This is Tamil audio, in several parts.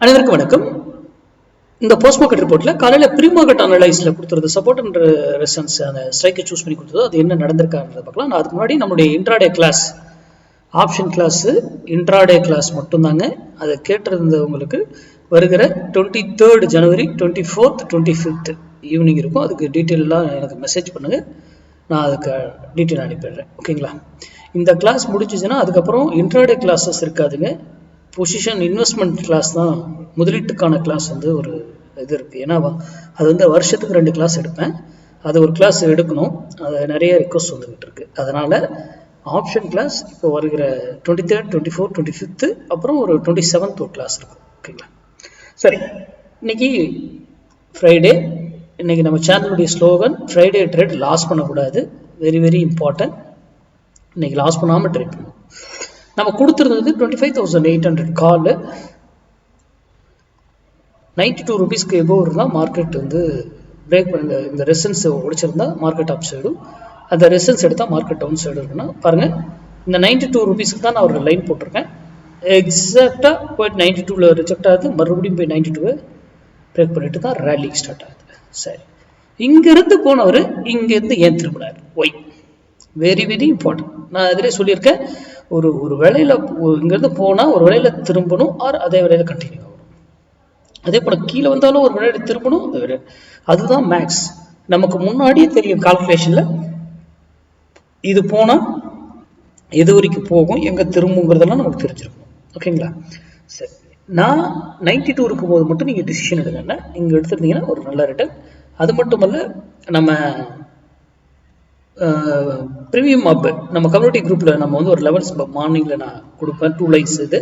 அனைவருக்கும் வணக்கம். இந்த போஸ்ட் மார்க்கெட் ரிப்போர்ட்ல காலையில ப்ரீ மார்க்கெட் அனலைஸ்ல கொடுத்துருது சப்போர்ட் அண்ட் ரெசிஸ்டன்ஸ் அந்த ஸ்ட்ரைக்கை சூஸ் பண்ணி கொடுத்தது. அது என்ன நடந்திருக்கான்றத பார்க்கலாம். நான் அதுக்கு முன்னாடி நம்மளுடைய intraday class option class intraday class மட்டும்தாங்க. அதை கேட்டிருந்தவங்களுக்கு வருகிற 23rd ஜனவரி 24th 25th ஈவினிங் இருக்கும். அதுக்கு டீட்டெயிலாம் எனக்கு மெசேஜ் பண்ணுங்க, நான் அதுக்கு டீட்டெயில் அனுப்பிடுறேன். ஓகேங்களா? இந்த கிளாஸ் முடிஞ்சிச்சுன்னா அதுக்கப்புறம் இன்ட்ராடே கிளாஸஸ் இருக்காதுங்க. பொசிஷன் இன்வெஸ்ட்மெண்ட் கிளாஸ் தான், முதலீட்டுக்கான கிளாஸ் ஒரு இது இருக்குது. ஏன்னா அது வருஷத்துக்கு 2 கிளாஸ் எடுப்பேன். அது ஒரு கிளாஸ் எடுக்கணும், அது நிறைய ரிக்வஸ்ட் வந்துகிட்டு இருக்கு. அதனால் ஆப்ஷன் கிளாஸ் இப்போ வருகிற 23rd 24th 25th அப்புறம் ஒரு 27th ஒரு கிளாஸ் இருக்கும். ஓகேங்களா? சரி, இன்னைக்கு ஃப்ரைடே. இன்னைக்கு நம்ம சேனலுடைய ஸ்லோகன் ஃப்ரைடே ட்ரேட் லாஸ் பண்ணக்கூடாது, வெரி வெரி இம்பார்ட்டன்ட். இன்னைக்கு லாஸ் பண்ணாமல் ட்ரேட் பண்ணணும். நம்ம கொடுத்துருந்தது 25,800 கால், 92 rupeesக்கு எபோவ் இருந்தால் மார்க்கெட் பிரேக் பண்ண இந்த ரெசன்ஸ் உடைச்சிருந்தா மார்க்கெட் அப் சைடும், அந்த ரெசன்ஸ் எடுத்தால் மார்க்கெட் டவுன் சைடு இருக்குன்னா பாருங்கள். இந்த 92 rupeesக்கு தான் நான் ஒரு லைன் போட்டிருக்கேன். எக்ஸாக்டாக போயிட்டு 92ல் ரிஜெக்ட் ஆகுது, மறுபடியும் போய் 92 பிரேக் பண்ணிட்டு தான் ரேலி ஸ்டார்ட் ஆகுது. சரி, இங்கிருந்து போனவர் இங்கேருந்து ஏன் திரும்பினார்? Why, very very important. நான் அதிலே சொல்லியிருக்கேன், ஒரு வேலையில் இங்கேருந்து போனால் ஒரு வேலையில் திரும்பணும், ஆர் அதே வேலையில் கண்டினியூ ஆகணும். அதே போல் கீழே வந்தாலும் ஒரு வேலையில் திரும்பணும், அதுதான் மேக்ஸ். நமக்கு முன்னாடியே தெரியும் கால்குலேஷனில் இது போனால் எது வரைக்கும் போகும், எங்கே திரும்புங்கிறதெல்லாம் நமக்கு தெரிஞ்சிருக்கும். ஓகேங்களா? சரி, நான் 92 இருக்கும்போது மட்டும் நீங்கள் டிசிஷன் எடுங்கன்னா இங்கே எடுத்துருந்தீங்கன்னா ஒரு நல்ல ரிட்டர்ன். அது மட்டுமல்ல, நம்ம ப்ரீமியம் அப் நம்ம கம்யூனிட்டி குரூப்பில் நம்ம ஒரு லெவல்ஸ் மார்னிங்கில் நான் கொடுப்பேன். 2 லைன்ஸ் இது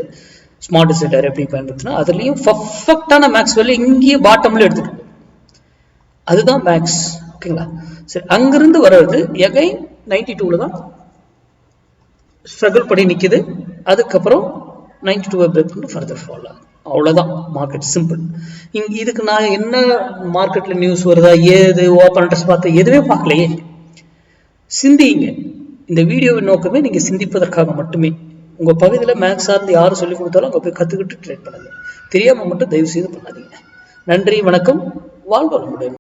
ஸ்மார்ட் செட்டர் எப்படி பயன்படுத்தினா அதுலேயும் பர்ஃபெக்டான மேக்ஸ் வேலை இங்கேயே பாட்டம்ல எடுத்துட்டு, அதுதான் மேக்ஸ். ஓகேங்களா? சரி, அங்கிருந்து வர்றது எகைன் 92ல் தான் ஸ்ட்ரகிள் பண்ணி நிற்குது. அதுக்கப்புறம் 92 பிரேக் பண்ணி ஃபர்தர் ஃபால் ஆகும். அவ்வளோதான் மார்க்கெட், சிம்பிள். இதுக்கு நான் என்ன மார்க்கெட்டில் நியூஸ் வருதா, ஏது ஓப்பன் இன்ட்ரெஸ்ட் பார்த்து எதுவுமே பார்க்கலையே. சிந்திங்க. இந்த வீடியோவின் நோக்கமே நீங்கள் சிந்திப்பதற்காக மட்டுமே. உங்கள் பகுதியில் மேக்ஸ் சார்ந்து யாரும் சொல்லிக் கொடுத்தாலும் அங்கே போய் கற்றுக்கிட்டு ட்ரேட் பண்ணுங்க. தெரியாமல் மட்டும் தயவு செய்து பண்ணாதீங்க. நன்றி, வணக்கம், வாழ்க வளமுடன்.